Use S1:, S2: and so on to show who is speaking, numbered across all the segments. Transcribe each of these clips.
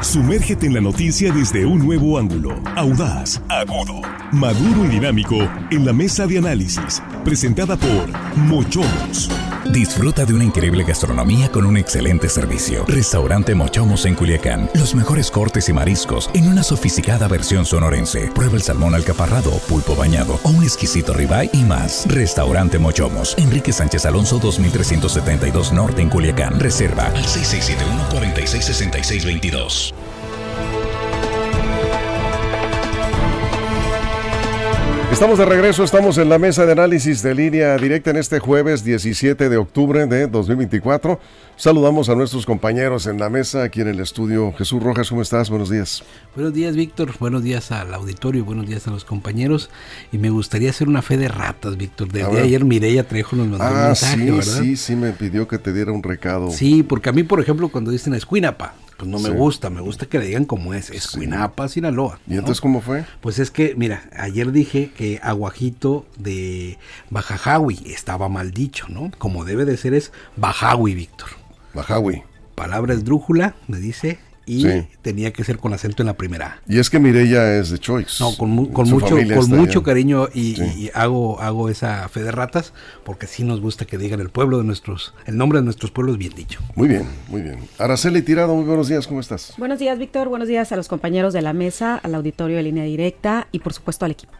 S1: Sumérgete en la noticia desde un nuevo ángulo, audaz, agudo, maduro y dinámico en la mesa de análisis, presentada por Mochomos.
S2: Disfruta de una increíble gastronomía con un excelente servicio. Restaurante Mochomos en Culiacán. Los mejores cortes y mariscos en una sofisticada versión sonorense. Prueba el salmón alcaparrado, pulpo bañado o un exquisito ribeye y más. Restaurante Mochomos. Enrique Sánchez Alonso 2372 Norte en Culiacán. Reserva al 6671-466622.
S3: Estamos de regreso, estamos en la mesa de análisis de Línea Directa en este jueves 17 de octubre de 2024. Saludamos a nuestros compañeros en la mesa, aquí en el estudio. Jesús Rojas, ¿cómo estás? Buenos días.
S4: Buenos días, Víctor. Buenos días al auditorio, buenos días a los compañeros. Y me gustaría hacer una fe de ratas, Víctor. Desde ayer Mireya Trejo nos mandó un mensaje, ¿verdad?
S3: Sí, me pidió que te diera un recado.
S4: Sí, porque a mí, por ejemplo, cuando dicen Escuinapa, pues no me gusta que le digan como es, Escuinapa, Sinaloa.
S3: ¿Y entonces cómo fue?
S4: Pues es que, mira, ayer dije que Aguajito de Bajajawi estaba mal dicho, ¿no? Como debe de ser es Bajawi, Víctor.
S3: Bajawi.
S4: Palabra esdrújula, me dice, y tenía que ser con acento en la primera A.
S3: Y es que Mireya es de Choix.
S4: No, con mucho cariño y hago esa fe de ratas, porque sí nos gusta que digan el nombre de nuestros pueblos bien dicho.
S3: Muy bien. Araceli Tirado, muy buenos días, ¿cómo estás?
S5: Buenos días, Víctor, buenos días a los compañeros de la mesa, al auditorio de Línea Directa y por supuesto al equipo.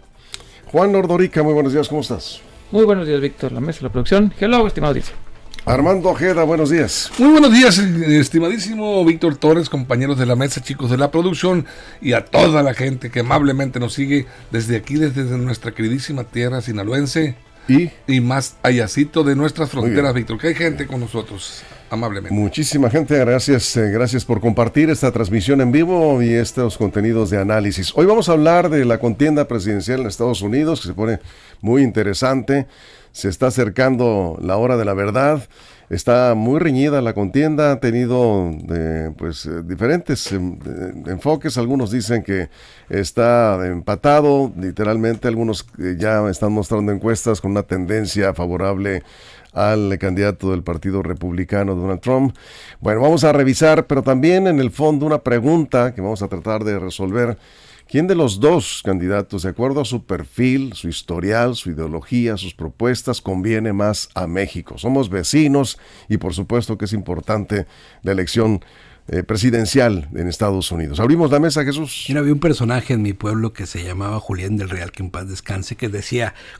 S3: Juan Ordorica, muy buenos días, ¿cómo estás?
S6: Muy buenos días, Víctor, la mesa de la producción. Hello, estimado audiencia.
S3: Armando Ojeda, buenos días.
S7: Muy buenos días, estimadísimo Víctor Torres, compañeros de la mesa, chicos de la producción y a toda la gente que amablemente nos sigue desde aquí, desde nuestra queridísima tierra sinaloense y más allácito de nuestras fronteras, Víctor, que hay gente con nosotros, amablemente.
S3: Muchísima gente, gracias por compartir esta transmisión en vivo y estos contenidos de análisis. Hoy vamos a hablar de la contienda presidencial en Estados Unidos, que se pone muy interesante. Se está acercando la hora de la verdad, está muy reñida la contienda, ha tenido diferentes enfoques. Algunos dicen que está empatado, literalmente algunos ya están mostrando encuestas con una tendencia favorable al candidato del Partido Republicano, Donald Trump. Bueno, vamos a revisar, pero también en el fondo una pregunta que vamos a tratar de resolver. ¿Quién de los dos candidatos, de acuerdo a su perfil, su historial, su ideología, sus propuestas, conviene más a México? Somos vecinos y por supuesto que es importante la elección presidencial en Estados Unidos. Abrimos la mesa, Jesús.
S4: Mira, había un personaje en mi pueblo que se llamaba Julián del Real, que en paz descanse, que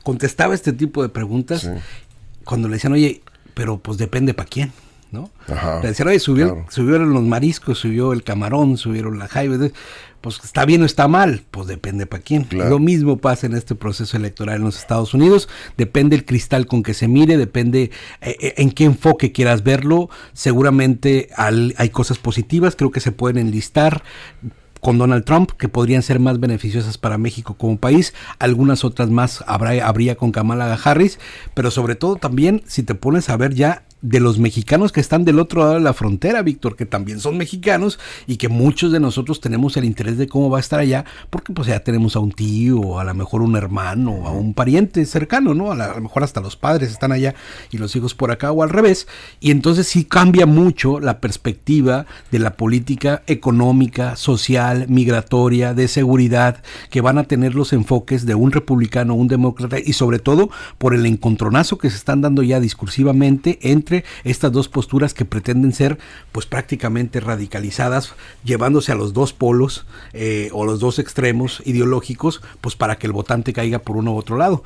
S4: contestaba este tipo de preguntas cuando le decían, oye, pero pues depende para quién, ¿no? Ajá, le decían, oye, subieron los mariscos, subió el camarón, subieron la jaiba, pues está bien o está mal, pues depende para quién. Claro. Lo mismo pasa en este proceso electoral en los Estados Unidos, depende el cristal con que se mire, depende en qué enfoque quieras verlo. Seguramente hay cosas positivas, creo que se pueden enlistar con Donald Trump, que podrían ser más beneficiosas para México como país, algunas otras más habría con Kamala Harris, pero sobre todo también, si te pones a ver ya de los mexicanos que están del otro lado de la frontera, Víctor, que también son mexicanos y que muchos de nosotros tenemos el interés de cómo va a estar allá, porque pues ya tenemos a un tío, a lo mejor un hermano, a un pariente cercano, ¿no? A lo mejor hasta los padres están allá y los hijos por acá o al revés, y entonces sí cambia mucho la perspectiva de la política económica, social, migratoria, de seguridad, que van a tener los enfoques de un republicano, un demócrata, y sobre todo por el encontronazo que se están dando ya discursivamente entre estas dos posturas que pretenden ser pues prácticamente radicalizadas, llevándose a los dos polos o los dos extremos ideológicos, pues para que el votante caiga por uno u otro lado.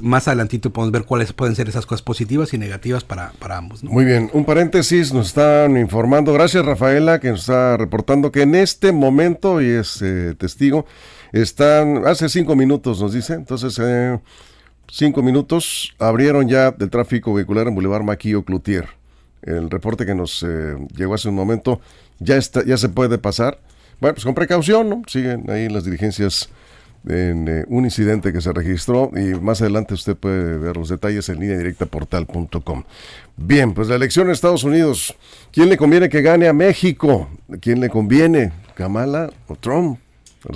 S4: Más adelantito podemos ver cuáles pueden ser esas cosas positivas y negativas para ambos, ¿no?
S3: Muy bien, un paréntesis, nos están informando, gracias Rafaela, que nos está reportando que en este momento, y es testigo, están, hace 5 minutos nos dice, entonces 5 minutos, abrieron ya el tráfico vehicular en Boulevard Maquillo Cloutier. El reporte que nos llegó hace un momento, ya se puede pasar. Bueno, pues con precaución, ¿no? Siguen ahí las diligencias en un incidente que se registró y más adelante usted puede ver los detalles en lineadirectaportal.com. Bien, pues la elección en Estados Unidos, ¿quién le conviene que gane a México? ¿Quién le conviene? ¿Kamala o Trump?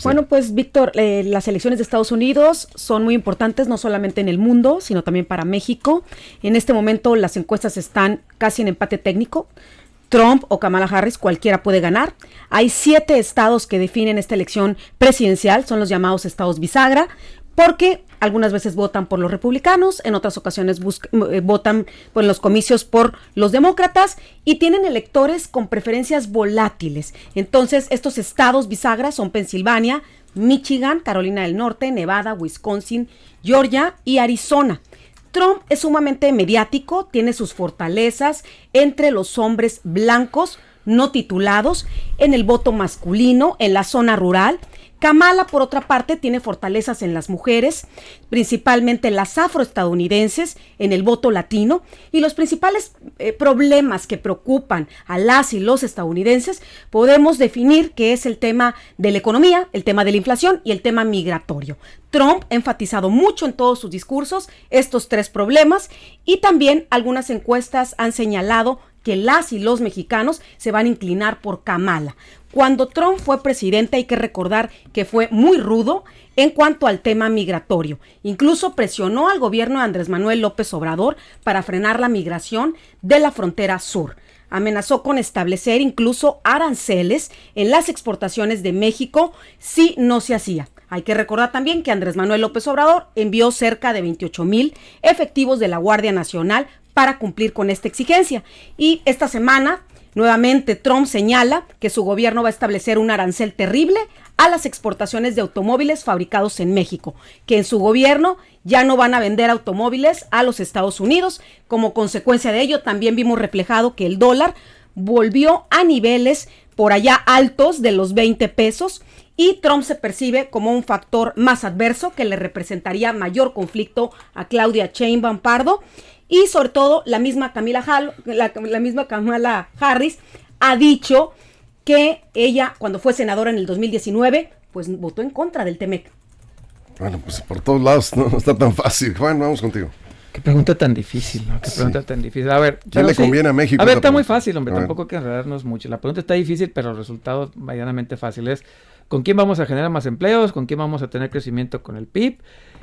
S5: Bueno, pues Víctor, las elecciones de Estados Unidos son muy importantes, no solamente en el mundo, sino también para México. En este momento las encuestas están casi en empate técnico. Trump o Kamala Harris, cualquiera puede ganar. Hay 7 estados que definen esta elección presidencial, son los llamados estados bisagra, porque algunas veces votan por los republicanos, en otras ocasiones votan por los comicios por los demócratas y tienen electores con preferencias volátiles. Entonces, estos estados bisagra son Pensilvania, Michigan, Carolina del Norte, Nevada, Wisconsin, Georgia y Arizona. Trump es sumamente mediático, tiene sus fortalezas entre los hombres blancos no titulados, en el voto masculino, en la zona rural. Kamala, por otra parte, tiene fortalezas en las mujeres, principalmente las afroestadounidenses, en el voto latino, y los principales problemas que preocupan a las y los estadounidenses podemos definir que es el tema de la economía, el tema de la inflación y el tema migratorio. Trump ha enfatizado mucho en todos sus discursos estos 3 problemas y también algunas encuestas han señalado que las y los mexicanos se van a inclinar por Kamala. Cuando Trump fue presidente hay que recordar que fue muy rudo en cuanto al tema migratorio. Incluso presionó al gobierno de Andrés Manuel López Obrador para frenar la migración de la frontera sur. Amenazó con establecer incluso aranceles en las exportaciones de México si no se hacía. Hay que recordar también que Andrés Manuel López Obrador envió cerca de 28,000 efectivos de la Guardia Nacional para cumplir con esta exigencia. Y esta semana, nuevamente, Trump señala que su gobierno va a establecer un arancel terrible a las exportaciones de automóviles fabricados en México, que en su gobierno ya no van a vender automóviles a los Estados Unidos. Como consecuencia de ello, también vimos reflejado que el dólar volvió a niveles por allá altos de los 20 pesos y Trump se percibe como un factor más adverso que le representaría mayor conflicto a Claudia Sheinbaum Pardo. Y sobre todo, la misma Kamala Harris ha dicho que ella, cuando fue senadora en el 2019, pues votó en contra del TEMEC.
S3: Bueno, pues por todos lados no está tan fácil. Juan, vamos contigo.
S6: Qué pregunta tan difícil, ¿no? Qué pregunta tan difícil. A ver,
S3: ¿qué le conviene a México?
S6: A ver, está muy fácil, hombre. Tampoco hay que enredarnos mucho. La pregunta está difícil, pero el resultado medianamente fácil es ¿con quién vamos a generar más empleos? ¿Con quién vamos a tener crecimiento con el PIB?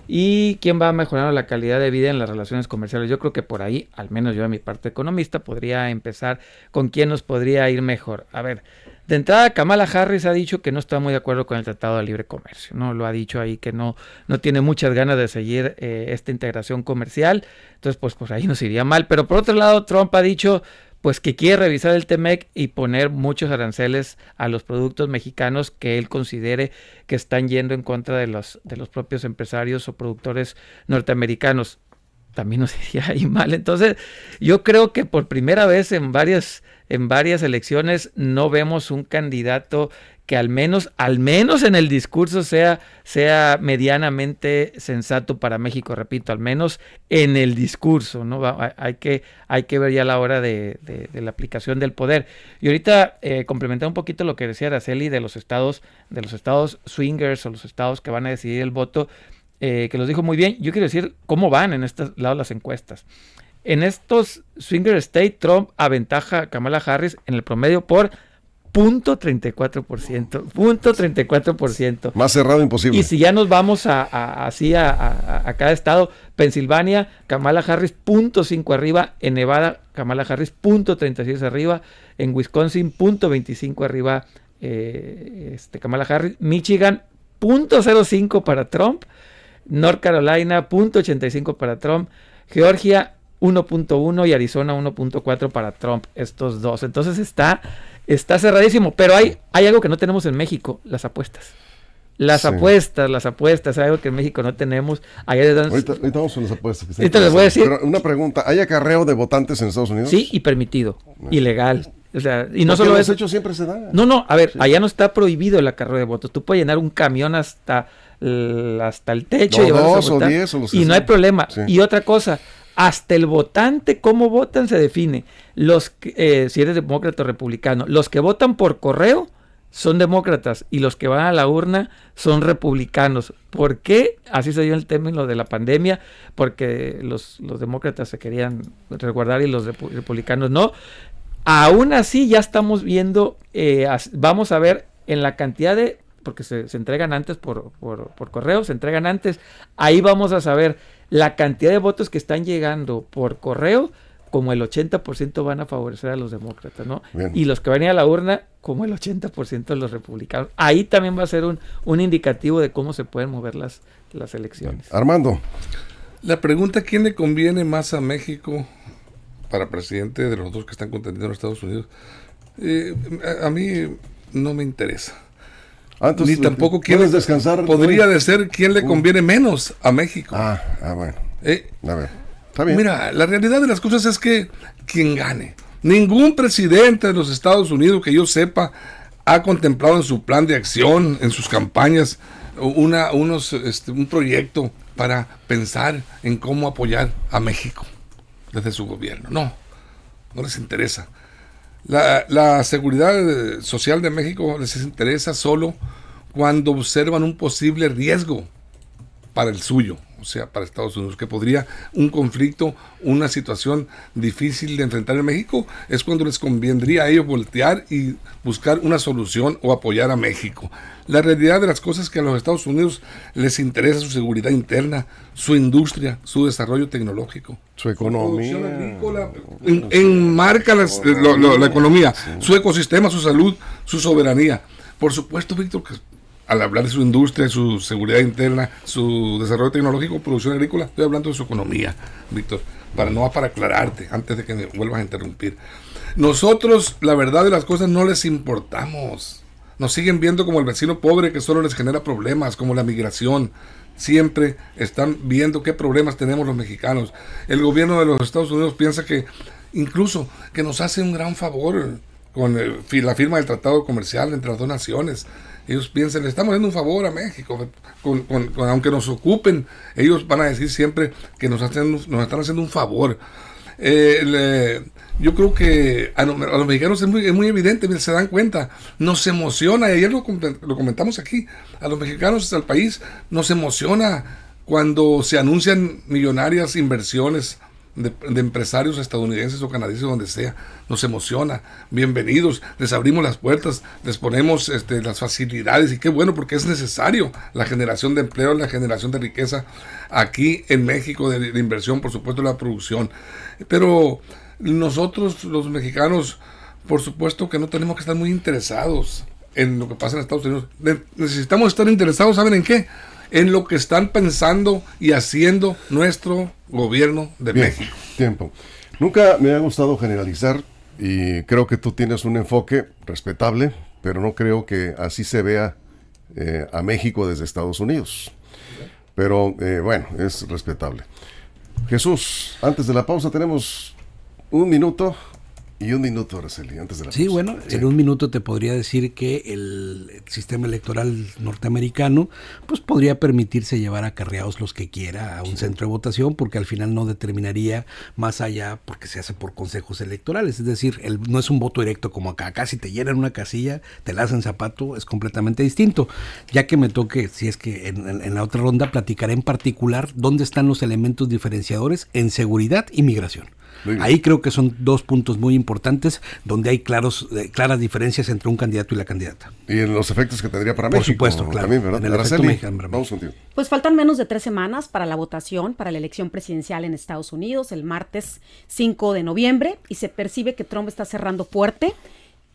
S6: ¿Y quién va a mejorar la calidad de vida en las relaciones comerciales? Yo creo que por ahí, al menos yo de mi parte economista, podría empezar con quién nos podría ir mejor. A ver, de entrada Kamala Harris ha dicho que no está muy de acuerdo con el Tratado de Libre Comercio, ¿no? Lo ha dicho ahí que no tiene muchas ganas de seguir esta integración comercial. Entonces, pues ahí nos iría mal. Pero por otro lado, Trump ha dicho pues que quiere revisar el TEMEC y poner muchos aranceles a los productos mexicanos que él considere que están yendo en contra de los propios empresarios o productores norteamericanos. También nos iría ahí mal. Entonces, yo creo que por primera vez en varias elecciones no vemos un candidato que al menos en el discurso sea medianamente sensato para México, repito, al menos en el discurso, ¿no? Hay que ver ya la hora de la aplicación del poder. Y ahorita complementar un poquito lo que decía Araceli de los estados swingers o los estados que van a decidir el voto, que los dijo muy bien. Yo quiero decir cómo van en este lado las encuestas. En estos swinger state, Trump aventaja a Kamala Harris en el promedio por 0.34%.
S3: Más cerrado imposible.
S6: Y si ya nos vamos a cada estado, Pensilvania, Kamala Harris 0.5 arriba, en Nevada, Kamala Harris 0.36 arriba, en Wisconsin 0.25 arriba, Kamala Harris, Michigan 0.05 para Trump, North Carolina 0.85 para Trump, Georgia 1.1 y Arizona 1.4 para Trump, estos dos. Entonces está cerradísimo, pero hay algo que no tenemos en México, las apuestas. Las apuestas, algo que en México no tenemos.
S3: Ahorita vamos con las apuestas.
S6: Ahorita les voy a decir.
S3: Pero una pregunta, ¿hay acarreo de votantes en Estados Unidos?
S6: Sí, y permitido, ilegal. O sea, y no
S3: solo
S6: solo
S3: eso. Hecho siempre se da.
S6: No, a ver, sí. Allá no está prohibido el acarreo de votos. Tú puedes llenar un camión hasta el techo y
S3: dos o 10 o los que
S6: y no hay problema.
S3: Sí.
S6: Y otra cosa, hasta el votante, cómo votan se define. Si eres demócrata o republicano, los que votan por correo son demócratas y los que van a la urna son republicanos. ¿Por qué? Así se dio el término de la pandemia, porque los demócratas se querían resguardar y los republicanos no. Aún así ya estamos viendo, vamos a ver en la cantidad de, porque se entregan antes por correo, se entregan antes, ahí vamos a saber la cantidad de votos que están llegando por correo como el 80% van a favorecer a los demócratas, ¿no?
S3: Bien.
S6: Y los que van a ir a la urna, como el 80% de los republicanos. Ahí también va a ser un indicativo de cómo se pueden mover las elecciones.
S3: Armando.
S7: La pregunta, ¿quién le conviene más a México para presidente de los dos que están contendiendo en Estados Unidos? A mí no me interesa.
S3: Entonces,
S7: ni tampoco
S3: ¿puedes descansar?
S7: Podría de ser quién le conviene menos a México.
S3: Bueno. A ver, está bien.
S7: Mira, la realidad de las cosas es que quien gane. Ningún presidente de los Estados Unidos que yo sepa ha contemplado en su plan de acción, en sus campañas, un proyecto para pensar en cómo apoyar a México desde su gobierno. No les interesa. La seguridad social de México les interesa solo cuando observan un posible riesgo para el suyo, o sea, para Estados Unidos, que podría un conflicto, una situación difícil de enfrentar en México, es cuando les convendría a ellos voltear y buscar una solución o apoyar a México. La realidad de las cosas es que a los Estados Unidos les interesa su seguridad interna, su industria, su desarrollo tecnológico,
S3: su economía,
S7: su producción agrícola, enmarca la economía, su ecosistema, su salud, su soberanía. Por supuesto, Víctor, que al hablar de su industria, su seguridad interna, su desarrollo tecnológico, producción agrícola, estoy hablando de su economía, Víctor, para aclararte, antes de que me vuelvas a interrumpir. Nosotros, la verdad de las cosas, no les importamos. Nos siguen viendo como el vecino pobre que solo les genera problemas, como la migración. Siempre están viendo qué problemas tenemos los mexicanos. El gobierno de los Estados Unidos piensa que incluso que nos hace un gran favor con la firma del tratado comercial entre las dos naciones. Ellos piensan, le estamos haciendo un favor a México, aunque nos ocupen, ellos van a decir siempre que nos están haciendo un favor. Yo creo que a los mexicanos es muy evidente, se dan cuenta, nos emociona, y ayer lo comentamos aquí, a los mexicanos, al país, nos emociona cuando se anuncian millonarias inversiones de empresarios estadounidenses o canadienses, donde sea. Nos emociona, bienvenidos, les abrimos las puertas, les ponemos las facilidades, y qué bueno, porque es necesario la generación de empleo, la generación de riqueza aquí en México, de inversión, por supuesto, la producción. Pero nosotros, los mexicanos, por supuesto que no tenemos que estar muy interesados en lo que pasa en Estados Unidos. Necesitamos estar interesados, ¿saben en qué? En lo que están pensando y haciendo nuestro gobierno de México.
S3: Tiempo. Nunca me ha gustado generalizar, y creo que tú tienes un enfoque respetable, pero no creo que así se vea a México desde Estados Unidos. Pero bueno, es respetable. Jesús, antes de la pausa tenemos un minuto. Y un minuto, Araceli, antes de la pausa.
S4: Sí, bueno, en un minuto te podría decir que el sistema electoral norteamericano pues podría permitirse llevar acarreados los que quiera a un centro de votación, porque al final no determinaría más allá, porque se hace por consejos electorales, es decir, no es un voto directo como acá si te llenan una casilla, te la hacen zapato, es completamente distinto. Ya que me toque, si es que en la otra ronda platicaré en particular dónde están los elementos diferenciadores en seguridad y migración. Ahí creo que son dos puntos muy importantes donde hay claras diferencias entre un candidato y la candidata.
S3: Y en los efectos que tendría para México.
S4: Por supuesto, claro.
S3: También, ¿verdad?
S4: En el efecto mexicano.
S3: Vamos contigo.
S5: Pues faltan menos de 3 semanas para la votación para la elección presidencial en Estados Unidos, el martes 5 de noviembre, y se percibe que Trump está cerrando fuerte,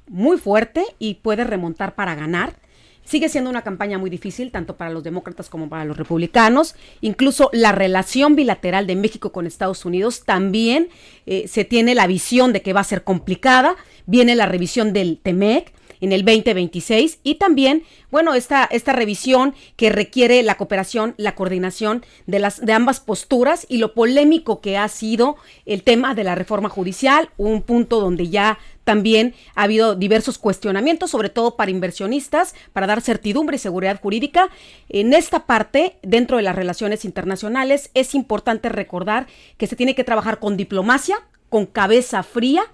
S5: muy fuerte, y puede remontar para ganar. Sigue siendo una campaña muy difícil, tanto para los demócratas como para los republicanos. Incluso la relación bilateral de México con Estados Unidos también se tiene la visión de que va a ser complicada. Viene la revisión del TEMEC en el 2026 y también, bueno, esta revisión que requiere la cooperación, la coordinación de ambas posturas, y lo polémico que ha sido el tema de la reforma judicial, un punto donde ya también ha habido diversos cuestionamientos, sobre todo para inversionistas, para dar certidumbre y seguridad jurídica. En esta parte, dentro de las relaciones internacionales, es importante recordar que se tiene que trabajar con diplomacia, con cabeza fría,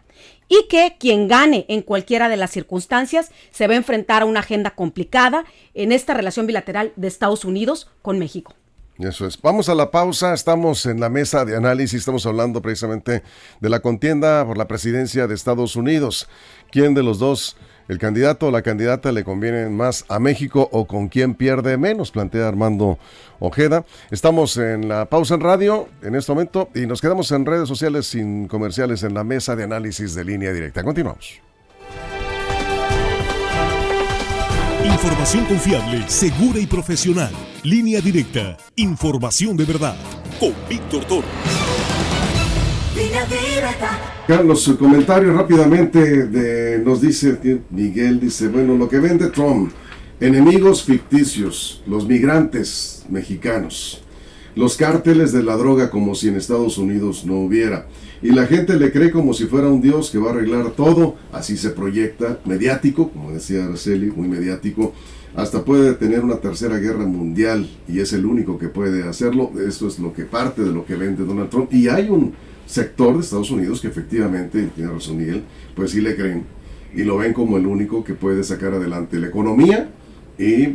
S5: y que quien gane en cualquiera de las circunstancias se va a enfrentar a una agenda complicada en esta relación bilateral de Estados Unidos con México.
S3: Eso es. Vamos a la pausa. Estamos en la mesa de análisis. Estamos hablando precisamente de la contienda por la presidencia de Estados Unidos. ¿Quién de los dos el candidato o la candidata le conviene más a México o con quién pierde menos, plantea Armando Ojeda. Estamos en la pausa en radio en este momento y nos quedamos en redes sociales sin comerciales en la mesa de análisis de Línea Directa. Continuamos.
S1: Información confiable, segura y profesional. Línea Directa. Información de verdad. Con Víctor Toro.
S3: Carlos, comentarios rápidamente nos dice Miguel, dice, bueno, lo que vende Trump, enemigos ficticios, los migrantes mexicanos, los cárteles de la droga como si en Estados Unidos no hubiera, y la gente le cree como si fuera un dios que va a arreglar todo, así se proyecta, mediático, como decía Araceli, muy mediático, hasta puede tener una tercera guerra mundial y es el único que puede hacerlo. Esto es lo que parte de lo que vende Donald Trump, y hay un sector de Estados Unidos que efectivamente, tiene razón Miguel, pues sí le creen y lo ven como el único que puede sacar adelante la economía y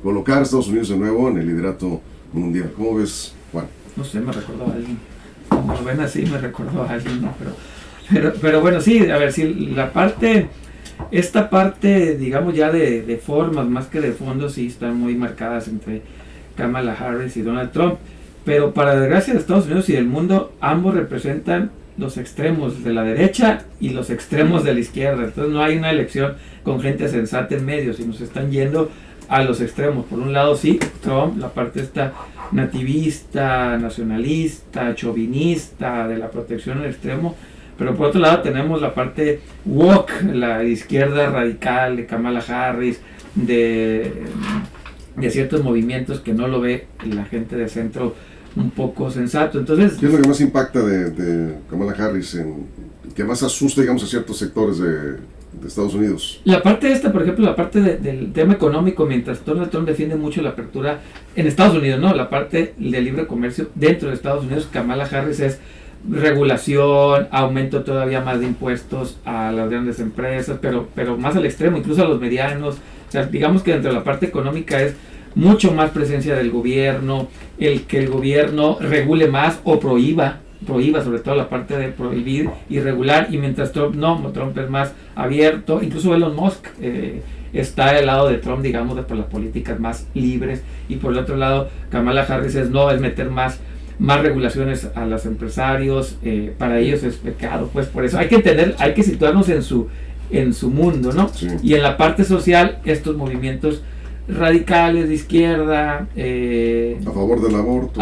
S3: colocar a Estados Unidos de nuevo en el liderato mundial. ¿Cómo ves, Juan?
S6: No sé, me recordó a alguien. Como lo ven así, me recordó a alguien, ¿no? Pero bueno, sí, a ver, si esta parte, digamos ya de formas más que de fondos, sí están muy marcadas entre Kamala Harris y Donald Trump. Pero para desgracia de Estados Unidos y del mundo, ambos representan los extremos de la derecha y los extremos de la izquierda. Entonces no hay una elección con gente sensata en medio, sino se están yendo a los extremos. Por un lado, sí, Trump, la parte esta nativista, nacionalista, chauvinista, de la protección al extremo. Pero por otro lado tenemos la parte woke, la izquierda radical de Kamala Harris, de ciertos movimientos que no lo ve la gente de centro un poco sensato. Entonces,
S3: ¿qué es lo que más impacta de Kamala Harris, que más asusta, digamos, a ciertos sectores de Estados Unidos?
S6: La parte esta, por ejemplo, la parte del tema económico, mientras Donald Trump defiende mucho la apertura en Estados Unidos, ¿no? La parte del libre comercio dentro de Estados Unidos, Kamala Harris es regulación, aumento todavía más de impuestos a las grandes empresas, pero más al extremo, incluso a los medianos. O sea, digamos que dentro de la parte económica es mucho más presencia del gobierno, el que el gobierno regule más o prohíba, sobre todo la parte de prohibir y regular, y mientras Trump es más abierto. Incluso Elon Musk está del lado de Trump, digamos, de por las políticas más libres, y por el otro lado Kamala Harris es meter más regulaciones a los empresarios, para ellos es pecado. Pues por eso hay que situarnos en su mundo, ¿no? Sí. Y en la parte social, estos movimientos radicales de izquierda,
S3: a favor del aborto,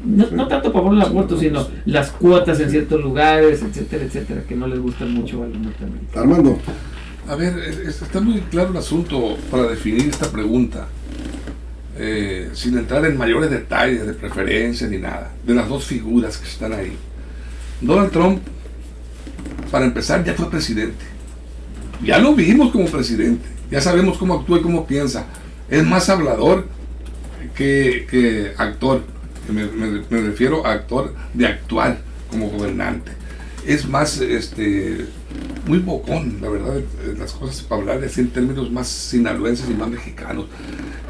S6: no tanto a favor del aborto, sino las cuotas en ciertos lugares, etcétera, que no les gustan mucho a los norteamericanos.
S3: Armando,
S7: a ver, está muy claro el asunto para definir esta pregunta, sin entrar en mayores detalles de preferencia ni nada, de las dos figuras que están ahí. Donald Trump, para empezar, ya fue presidente, ya lo vimos como presidente, ya sabemos cómo actúa y cómo piensa. Es más hablador que actor. Me refiero a actor de actuar como gobernante. Es más, muy bocón, la verdad, las cosas para hablar así en términos más sinaloenses y más mexicanos.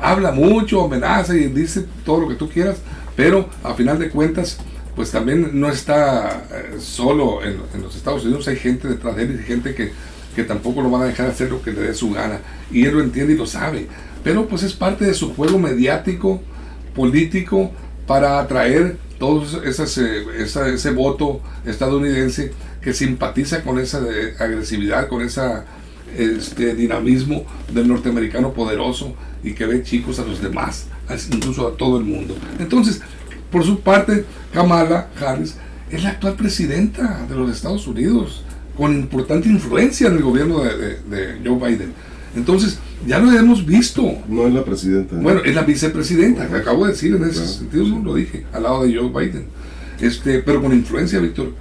S7: Habla mucho, amenaza y dice todo lo que tú quieras, pero a final de cuentas, pues también no está solo en los Estados Unidos. Hay gente detrás de él y gente que tampoco lo van a dejar hacer lo que le dé su gana, y él lo entiende y lo sabe, pero pues es parte de su juego mediático, político, para atraer todo ese voto estadounidense que simpatiza con esa agresividad, con ese dinamismo del norteamericano poderoso y que ve chicos a los demás, incluso a todo el mundo. Entonces, por su parte, Kamala Harris es la actual presidenta de los Estados Unidos, con importante influencia en el gobierno de Joe Biden. Entonces, ya lo hemos visto.
S3: No es la presidenta.
S7: Bueno, es la vicepresidenta, que acabo de decir en ese sentido, lo dije, al lado de Joe Biden. Pero con influencia, Víctor,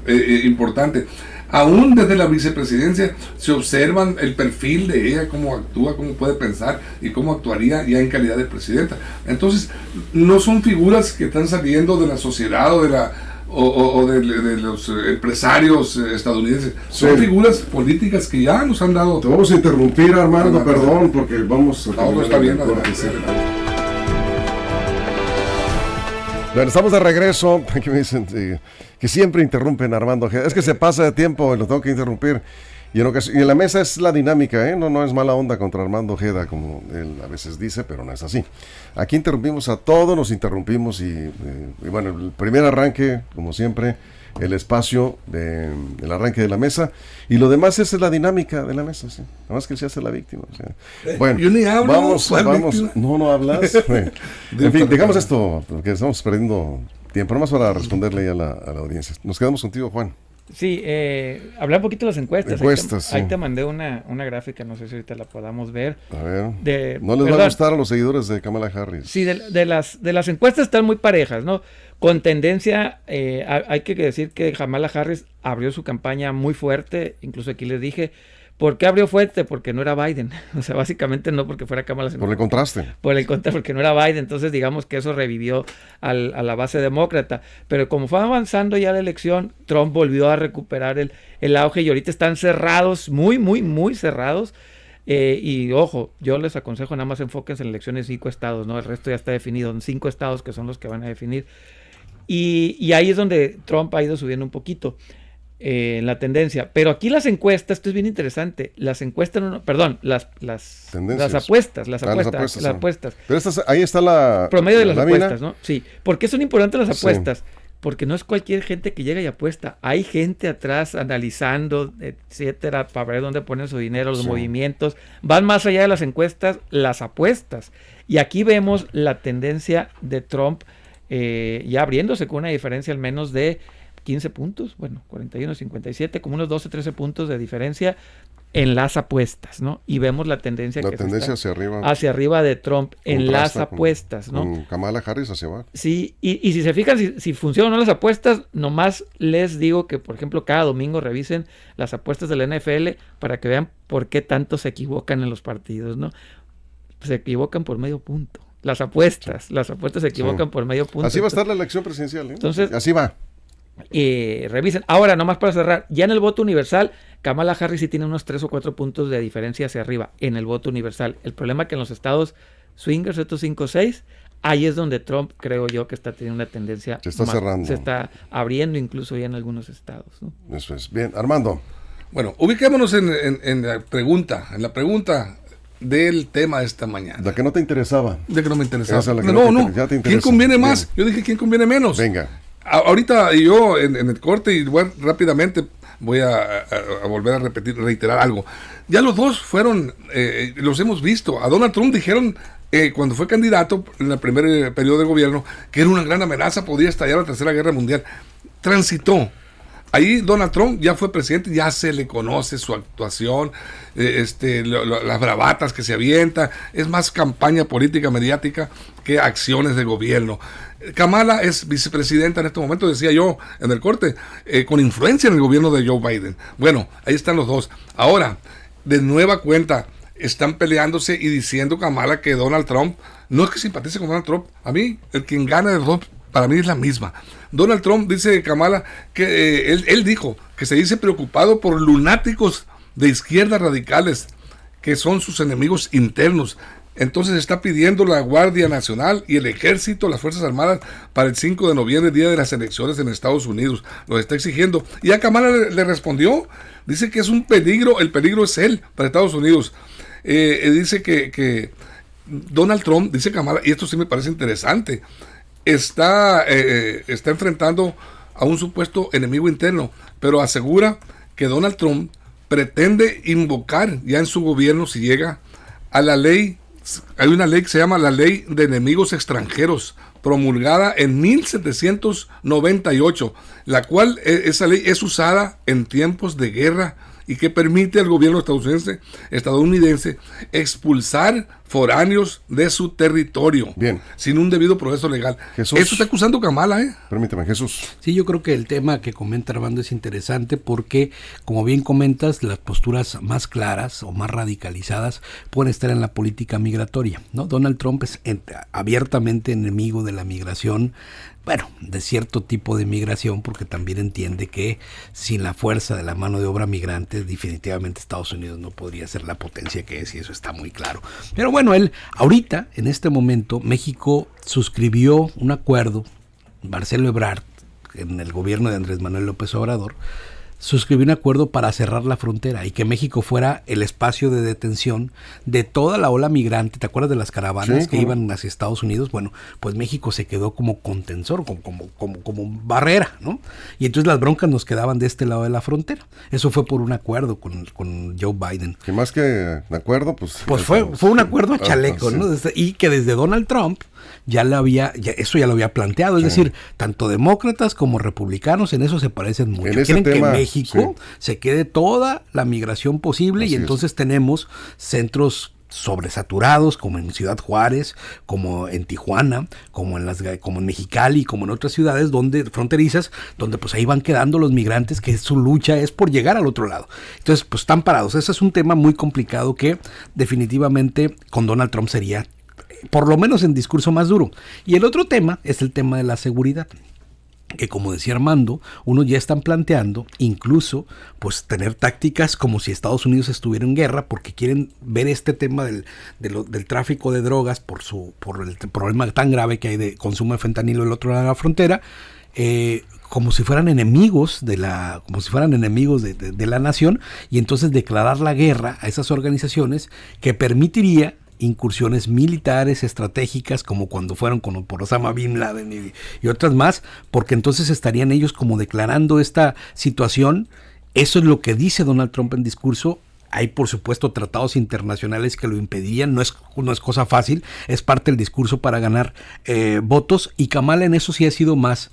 S7: importante. Aún desde la vicepresidencia se observan el perfil de ella, cómo actúa, cómo puede pensar y cómo actuaría ya en calidad de presidenta. Entonces, no son figuras que están saliendo de la sociedad o de los empresarios estadounidenses. Son figuras políticas que ya nos han dado.
S3: Te vamos a interrumpir, Armando, perdón, porque vamos a...
S7: Todo está bien,
S3: Bueno, estamos de regreso. Aquí me dicen que siempre interrumpen a Armando. Es que se pasa de tiempo y lo tengo que interrumpir. Y en la mesa es la dinámica, no es mala onda contra Armando Ojeda, como él a veces dice, pero no es así. Aquí interrumpimos a todos, nos interrumpimos y bueno, el primer arranque, como siempre, el espacio el arranque de la mesa, y lo demás es la dinámica de la mesa, ¿sí? Nada más que él se hace la víctima. O sea. Bueno,
S7: yo ni hablo,
S3: vamos, no hablas. Bueno, en fin, dejamos esto, porque estamos perdiendo tiempo, nomás para responderle ya a la audiencia. Nos quedamos contigo, Juan.
S6: Sí, hablar un poquito de las encuestas.
S3: Sí.
S6: Ahí te mandé una gráfica, no sé si ahorita la podamos ver.
S3: A ver, no les va a gustar a los seguidores de Kamala Harris.
S6: Sí, de las encuestas están muy parejas, ¿no? Con tendencia, hay que decir que Kamala Harris abrió su campaña muy fuerte, incluso aquí les dije, ¿por qué abrió fuerte? Porque no era Biden, o sea, básicamente no porque fuera Kamala.
S3: Por el contraste.
S6: Por el contraste, porque no era Biden, entonces digamos que eso revivió a la base demócrata, pero como fue avanzando ya la elección, Trump volvió a recuperar el auge y ahorita están cerrados, muy, muy, muy cerrados. Y ojo, yo les aconsejo nada más enfóquense en elecciones 5 estados, ¿no? El resto ya está definido, en 5 estados que son los que van a definir. Y ahí es donde Trump ha ido subiendo un poquito la tendencia. Pero aquí las encuestas, esto es bien interesante, las encuestas, las apuestas.
S3: Pero ahí está la
S6: promedio de las apuestas, ¿no? Sí. ¿Por qué son importantes las apuestas? Sí. Porque no es cualquier gente que llega y apuesta. Hay gente atrás analizando, etcétera, para ver dónde ponen su dinero, los movimientos. Van más allá de las encuestas, las apuestas. Y aquí vemos la tendencia de Trump ya abriéndose con una diferencia al menos de 15 puntos, bueno, 41, 57, como unos 12, 13 puntos de diferencia en las apuestas, ¿no? Y vemos la tendencia hacia arriba de Trump en las apuestas, ¿no?
S3: Con Kamala Harris hacia abajo.
S6: Sí, y si se fijan, si funcionan o no las apuestas, nomás les digo que, por ejemplo, cada domingo revisen las apuestas de la NFL para que vean por qué tanto se equivocan en los partidos, ¿no? Se equivocan por medio punto. Las apuestas se equivocan por medio punto.
S3: Así va a estar la elección presidencial, ¿eh?
S6: Entonces,
S3: así va.
S6: Revisen. Ahora, nomás para cerrar, ya en el voto universal, Kamala Harris sí tiene unos 3 o 4 puntos de diferencia hacia arriba en el voto universal. El problema es que en los estados swingers, estos 5 o 6, ahí es donde Trump, creo yo, que está teniendo una tendencia.
S3: Se está cerrando.
S6: Se está abriendo incluso ya en algunos estados, ¿no?
S3: Eso es. Bien, Armando.
S7: Bueno, ubiquémonos en la pregunta del tema de esta mañana.
S3: La que no te interesaba.
S7: De que no me interesaba.
S3: Ya te interesa.
S7: ¿Quién conviene más?
S3: Bien.
S7: Yo dije, ¿quién conviene menos?
S3: Venga.
S7: Ahorita yo en el corte, igual rápidamente voy a volver a reiterar algo. Ya los dos fueron, los hemos visto. A Donald Trump dijeron cuando fue candidato en el primer periodo de gobierno que era una gran amenaza, podía estallar la Tercera Guerra Mundial. Transitó. Ahí Donald Trump ya fue presidente, ya se le conoce su actuación, las bravatas que se avienta, es más campaña política mediática que acciones de gobierno. Kamala es vicepresidenta en este momento, decía yo en el corte, con influencia en el gobierno de Joe Biden. Bueno, ahí están los dos. Ahora, de nueva cuenta, están peleándose y diciendo Kamala que Donald Trump, no es que simpatice con Donald Trump, a mí, el quien gana de los dos, para mí es la misma. Donald Trump dice Kamala que él dijo que se dice preocupado por lunáticos de izquierda radicales que son sus enemigos internos. Entonces está pidiendo la Guardia Nacional y el Ejército, las Fuerzas Armadas, para el 5 de noviembre, día de las elecciones en Estados Unidos. Lo está exigiendo. Y a Kamala le respondió, dice que es un peligro, el peligro es él para Estados Unidos. Dice que Donald Trump, dice Kamala, y esto sí me parece interesante, está enfrentando a un supuesto enemigo interno, pero asegura que Donald Trump pretende invocar ya en su gobierno, si llega, a la ley. Hay una ley que se llama la Ley de Enemigos Extranjeros, promulgada en 1798, la cual esa ley es usada en tiempos de guerra y que permite al gobierno estadounidense expulsar foráneos de su territorio.
S3: Bien.
S7: Sin un debido proceso legal.
S3: Jesús,
S7: eso está acusando Kamala, ¿eh?
S3: Permíteme, Jesús.
S4: Sí, yo creo que el tema que comenta Armando es interesante porque, como bien comentas, las posturas más claras o más radicalizadas pueden estar en la política migratoria, ¿no? Donald Trump es abiertamente enemigo de la migración, bueno, de cierto tipo de migración, porque también entiende que sin la fuerza de la mano de obra migrante, definitivamente Estados Unidos no podría ser la potencia que es, y eso está muy claro. Pero bueno, él, ahorita, en este momento, México suscribió un acuerdo, Marcelo Ebrard, en el gobierno de Andrés Manuel López Obrador, suscribió un acuerdo para cerrar la frontera y que México fuera el espacio de detención de toda la ola migrante. ¿Te acuerdas de las caravanas que iban hacia Estados Unidos? Bueno, pues México se quedó como contensor, como barrera, ¿no? Y entonces las broncas nos quedaban de este lado de la frontera. Eso fue por un acuerdo con Joe Biden.
S3: Que más que un acuerdo, pues
S4: fue un acuerdo a chaleco, ¿no? Y que desde Donald Trump eso ya lo había planteado, es decir, tanto demócratas como republicanos en eso se parecen mucho. Quieren que México se quede toda la migración posible. Así y entonces tenemos centros sobresaturados como en Ciudad Juárez, como en Tijuana, como en Mexicali, como en otras ciudades fronterizas, donde pues ahí van quedando los migrantes que su lucha es por llegar al otro lado. Entonces pues están parados. Ese es un tema muy complicado que definitivamente con Donald Trump sería por lo menos en discurso más duro. Y el otro tema es el tema de la seguridad, que como decía Armando, unos ya están planteando incluso pues tener tácticas como si Estados Unidos estuviera en guerra, porque quieren ver este tema del tráfico de drogas por el problema tan grave que hay de consumo de fentanilo del otro lado de la frontera, como si fueran enemigos de la nación, y entonces declarar la guerra a esas organizaciones que permitiría incursiones militares estratégicas como cuando fueron por Osama Bin Laden y otras más, porque entonces estarían ellos como declarando esta situación. Eso es lo que dice Donald Trump en discurso. Hay por supuesto tratados internacionales que lo impedían, no es cosa fácil, es parte del discurso para ganar votos, y Kamala en eso sí ha sido más,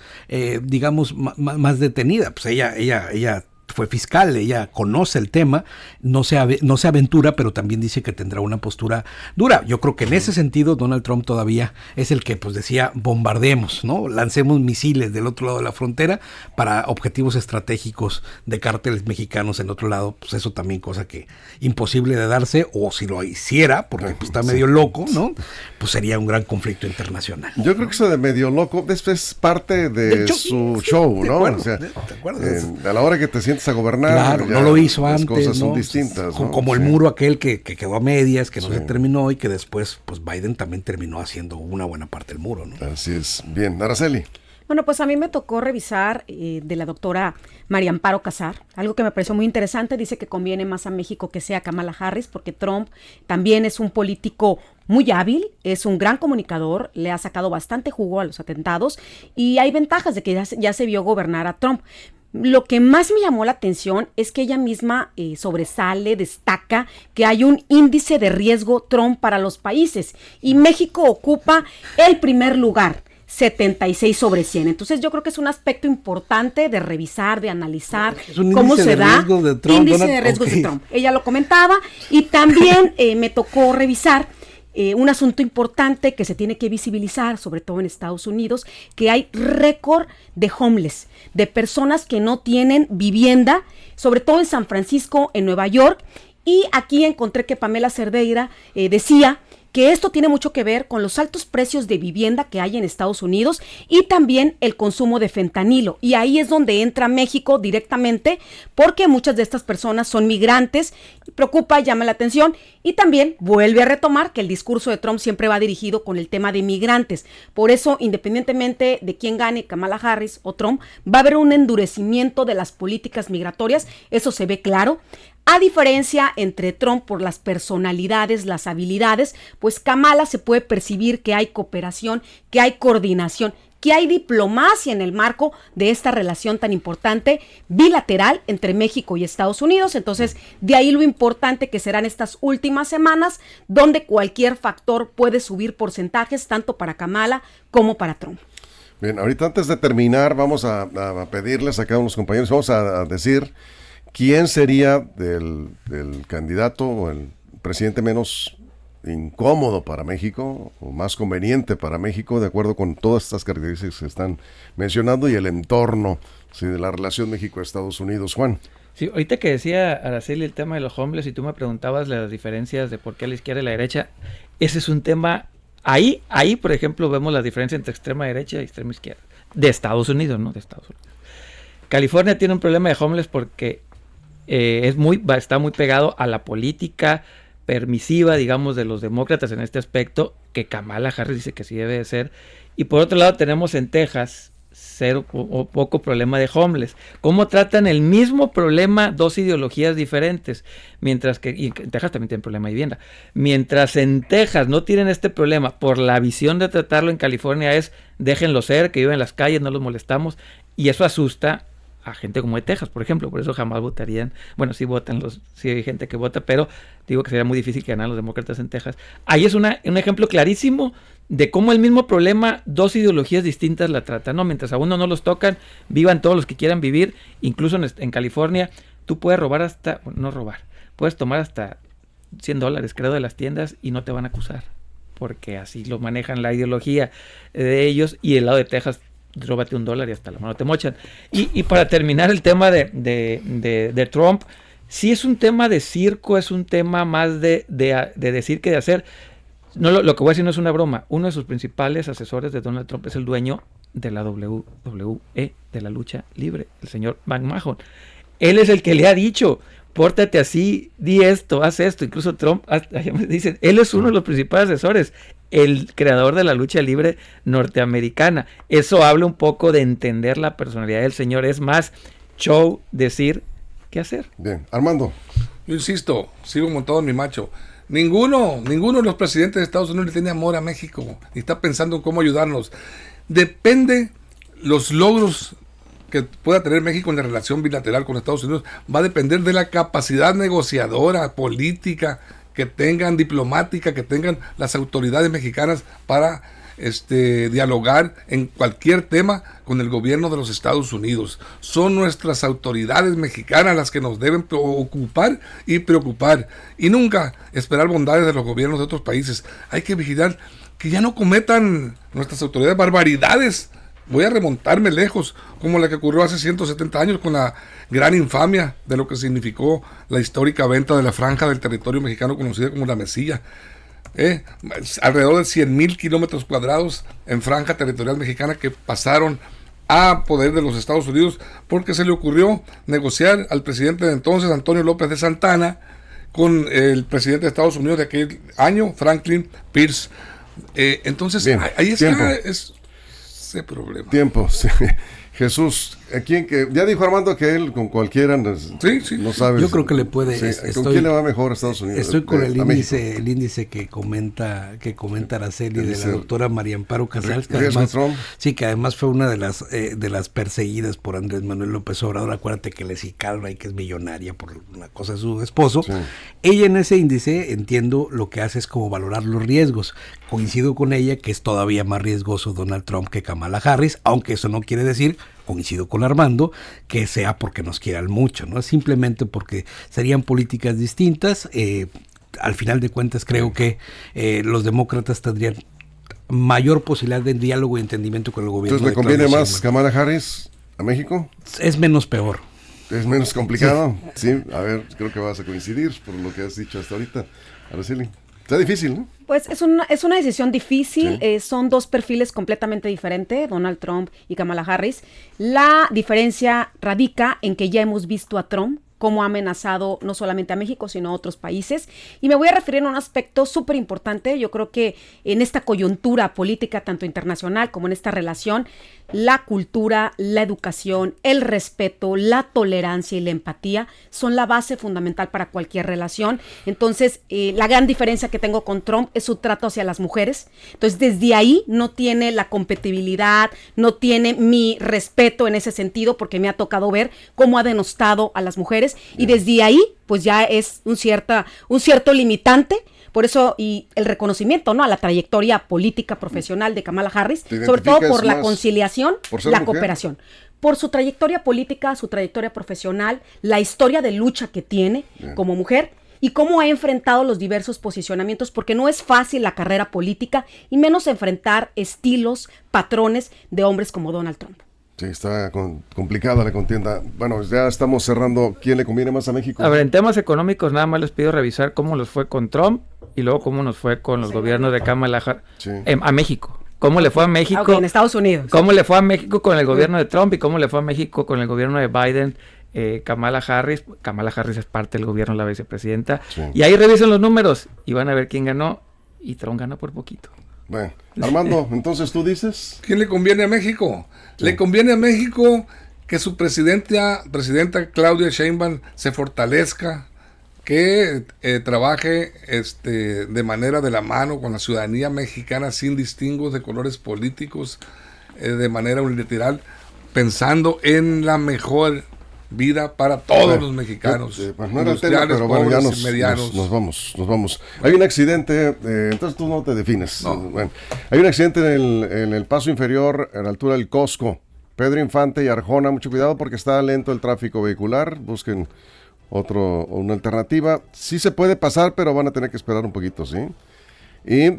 S4: más detenida. Pues ella fue fiscal, ella conoce el tema, no se aventura, pero también dice que tendrá una postura dura. Yo creo que en ese sentido Donald Trump todavía es el que pues decía bombardemos, ¿no? Lancemos misiles del otro lado de la frontera para objetivos estratégicos de cárteles mexicanos en otro lado. Pues eso también cosa que imposible de darse, o si lo hiciera, porque pues está medio loco, ¿no? Pues sería un gran conflicto internacional.
S3: Yo creo que eso de medio loco es parte de su show, ¿no?
S4: Acuerdo,
S3: o sea,
S4: ¿te acuerdas?
S3: A la hora que te sientes a gobernar,
S4: claro, no lo hizo antes,
S3: las cosas son distintas, ¿no?
S4: Como el muro aquel que quedó a medias, que no se terminó, y que después pues Biden también terminó haciendo una buena parte del muro, ¿no?
S3: Así es. Bien, Araceli.
S5: Bueno, pues a mí me tocó revisar de la doctora María Amparo Casar, algo que me pareció muy interesante. Dice que conviene más a México que sea Kamala Harris, porque Trump también es un político muy hábil, es un gran comunicador, le ha sacado bastante jugo a los atentados, y hay ventajas de que ya se vio gobernar a Trump. Lo que más me llamó la atención es que ella misma sobresale, destaca que hay un índice de riesgo Trump para los países, y México ocupa el primer lugar, 76 sobre 100. Entonces yo creo que es un aspecto importante de revisar, de analizar cómo se da índice de riesgos de Trump. Ella lo comentaba, y también me tocó revisar un asunto importante que se tiene que visibilizar, sobre todo en Estados Unidos, que hay récord de homeless, de personas que no tienen vivienda, sobre todo en San Francisco, en Nueva York. Y aquí encontré que Pamela Cerdeira decía que esto tiene mucho que ver con los altos precios de vivienda que hay en Estados Unidos, y también el consumo de fentanilo. Y ahí es donde entra México directamente, porque muchas de estas personas son migrantes. Preocupa, llama la atención, y también vuelve a retomar que el discurso de Trump siempre va dirigido con el tema de migrantes. Por eso, independientemente de quién gane, Kamala Harris o Trump, va a haber un endurecimiento de las políticas migratorias. Eso se ve claro. A diferencia entre Trump por las personalidades, las habilidades, pues Kamala se puede percibir que hay cooperación, que hay coordinación, que hay diplomacia en el marco de esta relación tan importante bilateral entre México y Estados Unidos. Entonces, de ahí lo importante que serán estas últimas semanas, donde cualquier factor puede subir porcentajes, tanto para Kamala como para Trump.
S3: Bien, ahorita antes de terminar, vamos a pedirles a cada uno de los compañeros, vamos a decir quién sería del candidato o el presidente menos incómodo para México o más conveniente para México, de acuerdo con todas estas características que se están mencionando y el entorno, ¿sí?, de la relación México-Estados Unidos. Juan.
S6: Sí, ahorita que decía Araceli el tema de los homeless, y tú me preguntabas las diferencias de por qué la izquierda y la derecha, ese es un tema, ahí por ejemplo vemos la diferencia entre extrema derecha y extrema izquierda, de Estados Unidos, ¿no? De Estados Unidos. California tiene un problema de homeless porque está muy pegado a la política permisiva, digamos, de los demócratas en este aspecto, que Kamala Harris dice que sí debe de ser. Y por otro lado tenemos en Texas cero o poco problema de homeless. ¿Cómo tratan el mismo problema dos ideologías diferentes? Mientras que, y en Texas también tienen problema de vivienda. Mientras en Texas no tienen este problema, por la visión de tratarlo, en California es déjenlo ser, que viven en las calles, no los molestamos, y eso asusta a gente como de Texas, por ejemplo. Por eso jamás votarían. Bueno, sí votan sí hay gente que vota, pero digo que sería muy difícil que ganaran los demócratas en Texas. Ahí es un ejemplo clarísimo de cómo el mismo problema, dos ideologías distintas la tratan, ¿no? Mientras a uno no los tocan, vivan todos los que quieran vivir. Incluso en California, tú puedes puedes tomar hasta $100, creo, de las tiendas y no te van a acusar, porque así lo manejan la ideología de ellos. Y el lado de Texas, róbate $1 y hasta la mano te mochan. Y para terminar el tema de Trump, sí es un tema de circo, es un tema más de decir que de hacer. No, lo que voy a decir no es una broma. Uno de sus principales asesores de Donald Trump es el dueño de la WWE, de la lucha libre, el señor McMahon. Él es el que le ha dicho, pórtate así, di esto, haz esto. Incluso Trump, dicen, él es uno de los principales asesores, el creador de la lucha libre norteamericana. Eso habla un poco de entender la personalidad del señor. Es más show decir que hacer.
S3: Bien, Armando.
S7: Yo insisto, sigo montado en mi macho. Ninguno de los presidentes de Estados Unidos le tiene amor a México, ni está pensando en cómo ayudarnos. Depende los logros que pueda tener México en la relación bilateral con Estados Unidos, va a depender de la capacidad negociadora, política, que tengan, diplomática, que tengan las autoridades mexicanas para dialogar en cualquier tema con el gobierno de los Estados Unidos. Son nuestras autoridades mexicanas las que nos deben ocupar y preocupar, y nunca esperar bondades de los gobiernos de otros países. Hay que vigilar que ya no cometan nuestras autoridades barbaridades. Voy a remontarme lejos, como la que ocurrió hace 170 años con la gran infamia de lo que significó la histórica venta de la franja del territorio mexicano conocida como la Mesilla. Alrededor de 100,000 kilómetros cuadrados en franja territorial mexicana que pasaron a poder de los Estados Unidos porque se le ocurrió negociar al presidente de entonces, Antonio López de Santana, con el presidente de Estados Unidos de aquel año, Franklin Pierce. Entonces, bien, ahí está ese problema.
S3: Tiempo, sí. Jesús, ya dijo Armando que él con cualquiera no sabe.
S4: Yo creo que le puede.
S3: ¿Con quién le va mejor a Estados Unidos?
S4: Estoy con el índice que comenta Araceli, de la doctora María Amparo Casals, que además fue una de las perseguidas por Andrés Manuel López Obrador. Acuérdate que le calva y que es millonaria por una cosa de su esposo. Sí. Ella en ese índice, entiendo, lo que hace es como valorar los riesgos. Coincido con ella que es todavía más riesgoso Donald Trump que Kamala Harris, aunque eso no quiere decir, coincido con Armando, que sea porque nos quieran mucho, ¿no? Simplemente porque serían políticas distintas. Al final de cuentas creo que los demócratas tendrían mayor posibilidad de diálogo y entendimiento con el gobierno.
S3: Entonces, ¿le conviene más Kamala Harris a México?
S4: Es menos peor.
S3: ¿Es menos complicado? Sí, a ver, creo que vas a coincidir por lo que has dicho hasta ahorita, Araceli. Está difícil, ¿no?
S5: Pues es una decisión difícil, sí. Son dos perfiles completamente diferentes, Donald Trump y Kamala Harris. La diferencia radica en que ya hemos visto a Trump cómo ha amenazado no solamente a México, sino a otros países. Y me voy a referir a un aspecto súper importante. Yo creo que en esta coyuntura política, tanto internacional como en esta relación, la cultura, la educación, el respeto, la tolerancia y la empatía son la base fundamental para cualquier relación. Entonces, la gran diferencia que tengo con Trump es su trato hacia las mujeres. Entonces, desde ahí no tiene la competitividad, no tiene mi respeto en ese sentido, porque me ha tocado ver cómo ha denostado a las mujeres. Y desde ahí, pues ya es un cierto limitante. Por eso, y el reconocimiento, ¿no?, a la trayectoria política profesional de Kamala Harris, sobre todo por la conciliación, la cooperación. Por su trayectoria política, su trayectoria profesional, la historia de lucha que tiene como mujer y cómo ha enfrentado los diversos posicionamientos, porque no es fácil la carrera política y menos enfrentar estilos, patrones de hombres como Donald Trump.
S3: Sí, está complicada la contienda. Bueno, ya estamos cerrando. ¿Quién le conviene más a México?
S6: A ver, en temas económicos nada más les pido revisar cómo les fue con Trump y luego cómo nos fue con los gobiernos de Kamala Harris a México. ¿Cómo le fue a México?
S5: En Estados Unidos.
S6: ¿Cómo le fue a México con el gobierno de Trump y cómo le fue a México con el gobierno de Biden? Kamala Harris es parte del gobierno, la vicepresidenta. Sí. Y ahí revisen los números y van a ver quién ganó, y Trump gana por poquito.
S3: Bueno, Armando, entonces tú dices.
S7: ¿Quién le conviene a México? Sí. Le conviene a México que su presidenta Claudia Sheinbaum se fortalezca, que trabaje de manera de la mano con la ciudadanía mexicana sin distingos de colores políticos, de manera unilateral, pensando en la mejor vida para todos los mexicanos.
S3: Pues no era el tema, pero bueno, ya nos vamos. Hay un accidente, entonces tú no te defines. No. Bueno, hay un accidente en el paso inferior a la altura del Costco. Pedro Infante y Arjona, mucho cuidado porque está lento el tráfico vehicular. Busquen una alternativa. Sí se puede pasar, pero van a tener que esperar un poquito, ¿sí? Y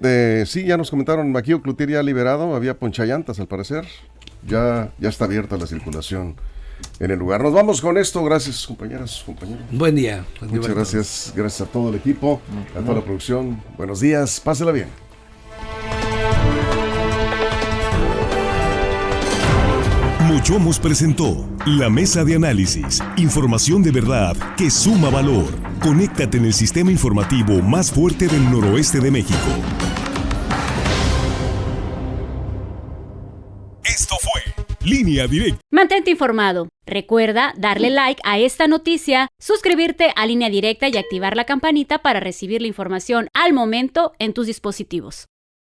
S3: sí, ya nos comentaron, Maquillo Cloutier ya liberado, había ponchallantas al parecer. Ya está abierta la circulación en el lugar. Nos vamos con esto. Gracias, compañeras, compañeros.
S4: Buen día.
S3: Muchas gracias. Gracias a todo el equipo, a toda la producción. Buenos días. Pásela bien.
S1: Mochomos presentó La Mesa de Análisis. Información de verdad que suma valor. Conéctate en el sistema informativo más fuerte del noroeste de México. Esto fue Línea Directa.
S8: Mantente informado. Recuerda darle like a esta noticia, suscribirte a Línea Directa y activar la campanita para recibir la información al momento en tus dispositivos.